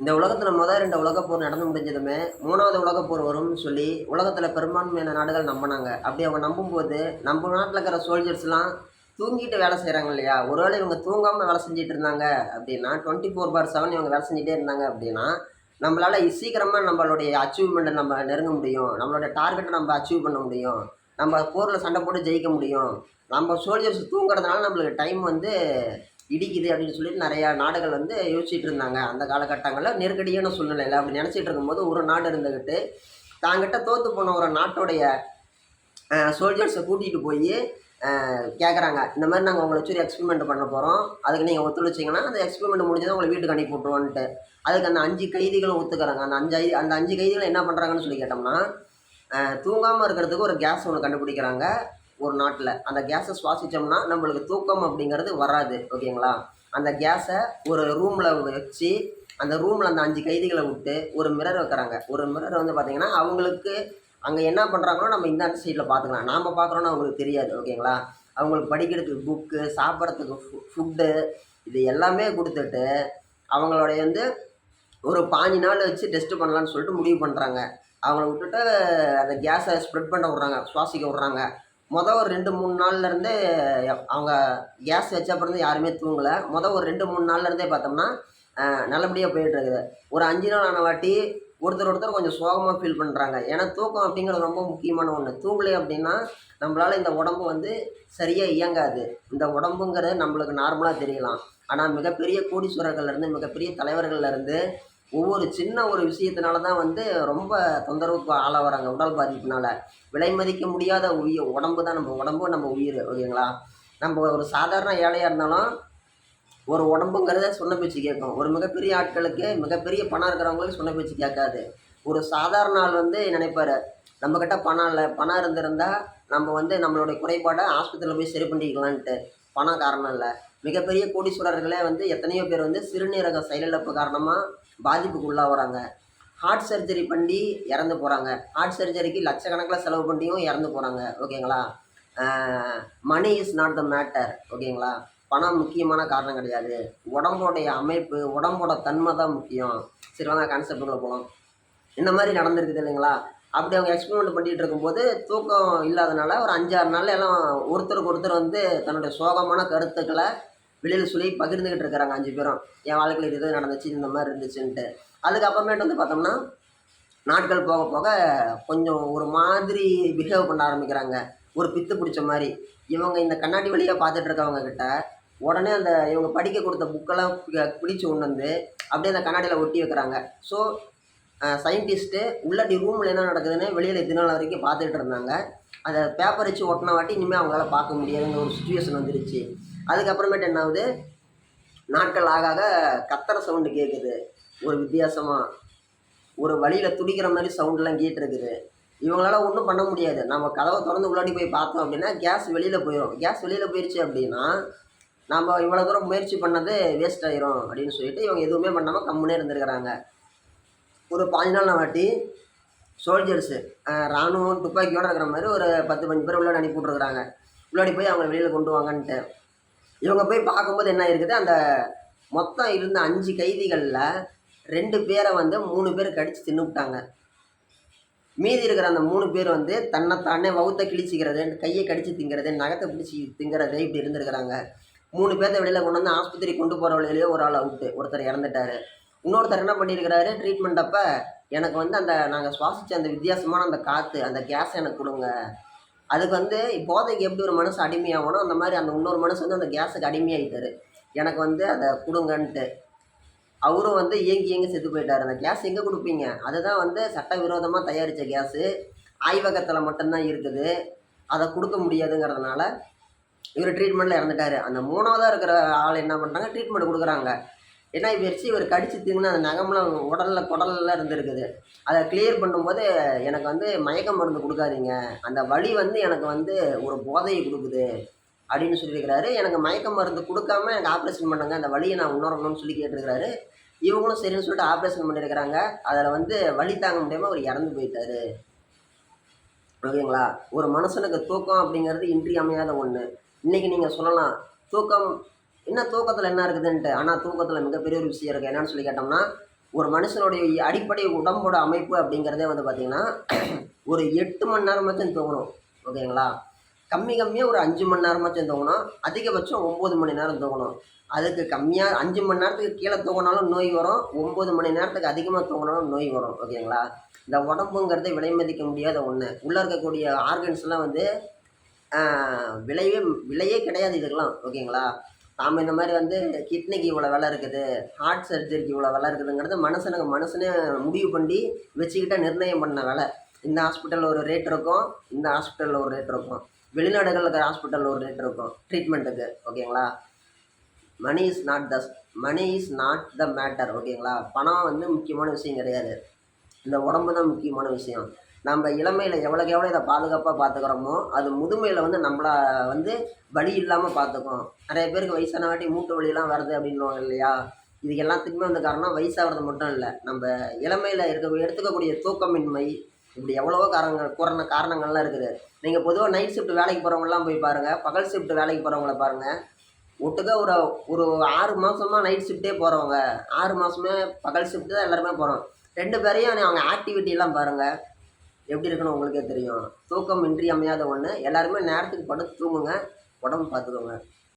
இந்த உலகத்தில் முதல் 2 உலகப்போர் நடந்து முடிஞ்சதுமே 3வது உலகப்போர் வரும்னு சொல்லி உலகத்தில் பெரும்பான்மையான நாடுகள் நம்பினாங்க. அப்படி அவங்க நம்பும்போது நம்ம நாட்டில் இருக்கிற சோல்ஜர்ஸ்லாம் தூங்கிட்டு வேலை செய்கிறாங்க இல்லையா? ஒருவேளை இவங்க தூங்காமல் வேலை செஞ்சுட்டு இருந்தாங்க அப்படின்னா 24/7 இவங்க வேலை செஞ்சுட்டே இருந்தாங்க அப்படின்னா நம்மளால் சீக்கிரமாக நம்மளுடைய அச்சீவ்மெண்ட்டை நம்ம நெருங்க முடியும். நம்மளுடைய டார்கெட்டை நம்ம அச்சீவ் பண்ண முடியும். நம்ம போரில் சண்டை போட்டு ஜெயிக்க முடியும். நம்ம சோல்ஜர்ஸ் தூங்குறதுனால நம்மளுக்கு டைம் வந்து இடிக்குது அப்படின்னு சொல்லிட்டு நிறையா நாடுகள் வந்து யோசிச்சுட்டு இருந்தாங்க. அந்த காலகட்டங்களில் நெருக்கடியான சூழ்நிலையில் அப்படி நினச்சிட்டு இருக்கும்போது ஒரு நாடு இருந்துக்கிட்டு தாங்கிட்ட தோற்று போன ஒரு நாட்டுடைய சோல்ஜர்ஸை கூட்டிகிட்டு போய் கேட்குறாங்க, இந்த மாதிரி நாங்கள் உங்களை வச்சு எக்ஸ்பெரிமெண்ட் பண்ண போகிறோம், அதுக்கு நீங்கள் ஒத்துழைச்சிங்கன்னா அந்த எக்ஸ்பெரிமெண்ட் முடிஞ்சதை உங்களை வீட்டுக்கு அனுப்பி விட்ருவோன்ட்டு. அதுக்கு அந்த 5 கைதிகளும் ஒத்துக்கிறாங்க. அந்த 5 கைதிகளும் என்ன பண்ணுறாங்கன்னு சொல்லி கேட்டோம்னா, தூங்காமல் இருக்கிறதுக்கு ஒரு கேஸ் ஒன்று கண்டுபிடிக்கிறாங்க ஒரு நாட்டில். அந்த கேஸை சுவாசித்தோம்னா நம்மளுக்கு தூக்கம் அப்படிங்கிறது வராது. ஓகேங்களா? அந்த கேஸை ஒரு ரூமில் வச்சு அந்த ரூமில் அந்த 5 கைதிகளை விட்டு ஒரு மிரர் வைக்கிறாங்க. ஒரு மிரர் வந்து பார்த்திங்கன்னா அவங்களுக்கு அங்கே என்ன பண்ணுறாங்களோ நம்ம இந்த சைடில் பார்த்துக்கலாம். நாம் பார்க்குறோன்னா அவங்களுக்கு தெரியாது. ஓகேங்களா? அவங்களுக்கு படிக்கிறதுக்கு புக்கு, சாப்பிட்றதுக்கு ஃபுட்டு, இது எல்லாமே கொடுத்துட்டு அவங்களுடைய வந்து ஒரு 5 நாள் வச்சு டெஸ்ட்டு பண்ணலான்னு சொல்லிட்டு முடிவு பண்ணுறாங்க. அவங்கள விட்டுட்டு அந்த கேஸை ஸ்ப்ரெட் பண்ண விட்றாங்க, சுவாசிக்க விட்றாங்க. ஒரு 2, 3 நாள்லேருந்தே அவங்க கேஸ் வச்ச அப்புறம் யாருமே தூங்கலை. ஒரு 2, 3 நாள்லேருந்தே பார்த்தோம்னா நல்லபடியாக போயிட்டுருக்குது. ஒரு 5 நாள் ஆன வாட்டி ஒருத்தர் கொஞ்சம் சோகமாக ஃபீல் பண்ணுறாங்க. ஏன்னா தூக்கம் அப்படிங்கிறது ரொம்ப முக்கியமான ஒன்று. தூங்கலை அப்படின்னா நம்மளால் இந்த உடம்பு வந்து சரியாக இயங்காது. இந்த உடம்புங்கிறது நம்மளுக்கு நார்மலாக தெரியலாம். ஆனால் மிகப்பெரிய கோடீஸ்வரர்கள்லேருந்து, மிகப்பெரிய தலைவர்கள்லேருந்து ஒவ்வொரு சின்ன ஒரு விஷயத்தினால தான் வந்து ரொம்ப தொந்தரவுக்கு ஆளாகிறாங்க உடல் பாதிப்புனால. விலை மதிக்க முடியாத உடம்பு தான் நம்ம உடம்பு, நம்ம உயிர். ஓகேங்களா? நம்ம ஒரு சாதாரண ஏழையாக இருந்தாலும் ஒரு உடம்புங்கிறத சொன்ன பேச்சு கேட்கும். ஒரு மிகப்பெரிய ஆட்களுக்கு, மிகப்பெரிய பணம் இருக்கிறவங்களுக்கு சொன்ன பேச்சு கேட்காது. ஒரு சாதாரண ஆள் வந்து நினைப்பார், நம்மக்கிட்ட பணம் இல்லை, பணம் இருந்திருந்தா நம்ம வந்து நம்மளுடைய குறைபாடை ஆஸ்பத்திரியில் போய் சரி பண்ணிக்கலான்ட்டு. பணம் காரணம் இல்லை. மிகப்பெரிய கோடீஸ்வரர்களே வந்து எத்தனையோ பேர் வந்து சிறுநீரக செயலிழப்பு காரணமாக பாதிப்புக்கு உள்ளாகிறாங்க. ஹார்ட் சர்ஜரி பண்ணி இறந்து போகிறாங்க. ஹார்ட் சர்ஜரிக்கு லட்சக்கணக்கில் செலவு பண்ணியும் இறந்து போகிறாங்க. ஓகேங்களா? Money is not the matter. ஓகேங்களா? பணம் முக்கியமான காரணம் கிடையாது. உடம்போடைய அமைப்பு, உடம்போட தன்மை தான் முக்கியம். சரி வாங்க கான்செப்டுக்குள்ளே போகலாம். இந்த மாதிரி நடந்திருக்குது இல்லைங்களா? அப்படி அவங்க எக்ஸ்பெரிமெண்ட் பண்ணிகிட்டு இருக்கும்போது தூக்கம் இல்லாதனால ஒரு 5, 6 நாளில் எல்லாம் ஒருத்தருக்கு ஒருத்தர் வந்து தன்னுடைய சோகமான கருத்துக்களை வெளியில் சொல்லி பகிர்ந்துக்கிட்டு இருக்கிறாங்க 5 பேரும். என் வாழ்க்கையில் இது நடந்துச்சு, இந்த மாதிரி இருந்துச்சுன்ட்டு. அதுக்கப்புறமேட்டு வந்து பார்த்தோம்னா நாட்கள் போக போக கொஞ்சம் ஒரு மாதிரி பிஹேவ் பண்ண ஆரம்பிக்கிறாங்க. ஒரு பித்து பிடிச்ச மாதிரி. இவங்க இந்த கண்ணாடி வழியாக பார்த்துட்டு இருக்கவங்க கிட்ட உடனே அந்த இவங்க படிக்க கொடுத்த புக்கெல்லாம் பிடிச்சி கொண்டு வந்து அப்படியே அந்த கண்ணாடியில் ஒட்டி வைக்கிறாங்க. ஸோ சயின்டிஸ்ட்டு உள்ளடி ரூமில் என்ன நடக்குதுன்னு வெளியில் இத்தனை நாள் வரைக்கும் பார்த்துட்டு இருந்தாங்க. அதை பேப்பர் வச்சு ஒட்டின வாட்டி இனிமேல் அவங்களால பார்க்க முடியாதுங்கிற ஒரு சுச்சுவேஷன் வந்துருச்சு. அதுக்கப்புறமேட்டு என்ன ஆகுது, நாட்கள் ஆக ஆக கத்துற சவுண்டு கேட்குது. ஒரு வித்தியாசமாக ஒரு வழியில் துடிக்கிற மாதிரி சவுண்டெலாம் கேட்டுருக்குது. இவங்களால ஒன்றும் பண்ண முடியாது. நம்ம கதவை திறந்து உள்ளாடி போய் பார்த்தோம் அப்படின்னா கேஸ் வெளியில் போயிடும். கேஸ் வெளியில் போயிடுச்சு அப்படின்னா நம்ம இவ்வளோ தூரம் முயற்சி பண்ணது வேஸ்ட் ஆயிரும் அப்படின்னு சொல்லிட்டு இவங்க எதுவுமே பண்ணாமல் கம்முனே இருந்திருக்கிறாங்க. ஒரு 15 நாள் வாட்டி சோல்ஜர்ஸு இராணுவம் துப்பாக்கியோடு இருக்கிற மாதிரி ஒரு 10, 15 பேர் உள்ளாடி அனுப்பி விட்ருக்குறாங்க. உள்ளாடி போய் அவங்க வெளியில் கொண்டு வாங்கன்ட்டு. இவங்க போய் பார்க்கும்போது என்ன இருக்குது, அந்த மொத்தம் இருந்த 5 கைதிகளில் 2 பேரை வந்து 3 பேர் கடித்து தின்னுவிட்டாங்க. மீதி இருக்கிற அந்த 3 பேர் வந்து தன்னைத்தானே வவுத்தை கிழிச்சிக்கிறது, கையை கடித்து திங்கிறது, நகத்தை பிடிச்சி திங்கிறது, இப்படி இருந்திருக்கிறாங்க. 3 பேர்த்த வெளியில் கொண்டு வந்து ஆஸ்பத்திரி கொண்டு போகிற வழியிலேயே ஒரு ஆள் அவுட்டு, ஒருத்தர் இறந்துட்டார். இன்னொருத்தர் என்ன பண்ணியிருக்கிறாரு, ட்ரீட்மெண்ட் அப்போ எனக்கு வந்து அந்த நாங்கள் சுவாசித்த அந்த வித்தியாசமான அந்த காற்று, அந்த கேஸை எனக்கு கொடுங்க. அதுக்கு வந்து போதைக்கு எப்படி ஒரு மனசு அடிமையாகணும், அந்த மாதிரி அந்த இன்னொரு மனசு வந்து அந்த கேஸுக்கு அடிமையாகிட்டார். எனக்கு வந்து அதை கொடுங்கன்ட்டு அவரும் வந்து ஏங்கி செத்து போயிட்டார். அந்த கேஸ் எங்கே கொடுப்பீங்க? அதுதான் வந்து சட்டவிரோதமாக தயாரித்த கேஸு. ஆய்வகத்தில் மட்டும்தான் இருக்குது. அதை கொடுக்க முடியாதுங்கிறதுனால இவர் ட்ரீட்மெண்ட்டில் இறந்துட்டார். அந்த 3வதாக இருக்கிற ஆள் என்ன பண்ணுறாங்க, ட்ரீட்மெண்ட் கொடுக்குறாங்க. என்ன ஆகிடுச்சு, இவர் கடிச்சு திங்குனா அந்த நகம்லாம் குடல்லாம் இருந்துருக்குது. அதை கிளியர் பண்ணும்போது எனக்கு வந்து மயக்க மருந்து கொடுக்காதீங்க, அந்த வலி வந்து எனக்கு வந்து ஒரு போதையை கொடுக்குது அப்படின்னு சொல்லியிருக்கிறாரு. எனக்கு மயக்க மருந்து கொடுக்காம எனக்கு ஆப்ரேஷன் பண்ணுங்க, அந்த வலியை நான் உணரணும்னு சொல்லி கேட்டிருக்கிறாரு. இவங்களும் சரின்னு சொல்லிட்டு ஆப்ரேஷன் பண்ணியிருக்கிறாங்க. அதில் வந்து வலி தாங்க முடியாமல் அவர் இறந்து போயிட்டார். ஓகேங்களா? ஒரு மனுஷனுக்கு தூக்கம் அப்படிங்கிறது இன்றியமையாத ஒன்று. இன்றைக்கி நீங்கள் சொல்லலாம் தூக்கம் என்ன, தூக்கத்தில் என்ன இருக்குதுன்ட்டு. ஆனால் தூக்கத்தில் மிகப்பெரிய ஒரு விஷயம் இருக்குது. என்னென்னு சொல்லி கேட்டோம்னா, ஒரு மனுஷனுடைய அடிப்படை உடம்போட அமைப்பு அப்படிங்கிறதே வந்து பார்த்திங்கன்னா ஒரு 8 மணி நேரமாச்சும் தூங்கணும். ஓகேங்களா? கம்மியாக ஒரு 5 மணி நேரமாச்சும் தூங்கணும். அதிகபட்சம் 9 மணி நேரம் தூங்கணும். அதுக்கு கம்மியாக 5 மணி நேரத்துக்கு கீழே தூங்கினாலும் நோய் வரும். 9 மணி நேரத்துக்கு அதிகமாக தூங்கினாலும் நோய் வரும். ஓகேங்களா? இந்த உடம்புங்கிறது விலை மதிக்க முடியாத ஒன்று. உள்ளே இருக்கக்கூடிய ஆர்கன்ஸ்லாம் வந்து விலையே விலையே கிடையாது இதுக்கெல்லாம். ஓகேங்களா? நாம் இந்த மாதிரி வந்து கிட்னிக்கு இவ்வளோ விலை இருக்குது, ஹார்ட் சர்ஜரிக்கு இவ்வளோ விலை இருக்குதுங்கிறது மனுஷனே முடிவு பண்ணி வச்சுக்கிட்ட நிர்ணயம் பண்ண விலை. இந்த ஹாஸ்பிட்டலில் ஒரு ரேட் இருக்கும், இந்த ஹாஸ்பிட்டலில் ஒரு ரேட் இருக்கும், வெளிநாடுகளில் இருக்கிற ஹாஸ்பிட்டலில் ஒரு ரேட் இருக்கும் ட்ரீட்மெண்ட்டுக்கு. ஓகேங்களா? Money is not the matter. ஓகேங்களா? பணம் வந்து முக்கியமான விஷயம் கிடையாது. இந்த உடம்பு தான் முக்கியமான விஷயம். நம்ம இளமையில் எவ்வளோக்கு எவ்வளோ இதை பாதுகாப்பாக பார்த்துக்கிறோமோ அது முதுமையில் வந்து நம்மளை வந்து வலி இல்லாமல் பார்த்துக்கும். நிறைய பேருக்கு வயசானவாட்டி மூட்டு வலியெல்லாம் வருது அப்படின்னுவாங்க இல்லையா? இது எல்லாத்துக்குமே வந்து காரணம் வயசாகிறது மட்டும் இல்லை, நம்ம இளமையில் எடுத்துக்கக்கூடிய தூக்கமின்மை, இப்படி எவ்வளவோ காரணங்கள்லாம் இருக்குது. நீங்கள் பொதுவாக நைட் ஷிஃப்ட் வேலைக்கு போகிறவங்களாம் போய் பாருங்கள், பகல் ஷிஃப்ட் வேலைக்கு போகிறவங்கள பாருங்கள். ஒட்டுக்கா ஒரு ஒரு 6 மாதமாக நைட் ஷிஃப்ட்டே போகிறவங்க, 6 மாதமே பகல் ஷிஃப்ட்டு தான் எல்லாருமே போகிறோம். 2 பேரையும் அவங்க ஆக்டிவிட்டிலாம் பாருங்கள் எப்படி இருக்குன்னு உங்களுக்கே தெரியும். தூக்கம் இன்றியமையாத ஒன்று. எல்லாருமே நேரத்துக்கு படுத்து தூங்குங்க, உடம்பு பார்த்துக்கோங்க.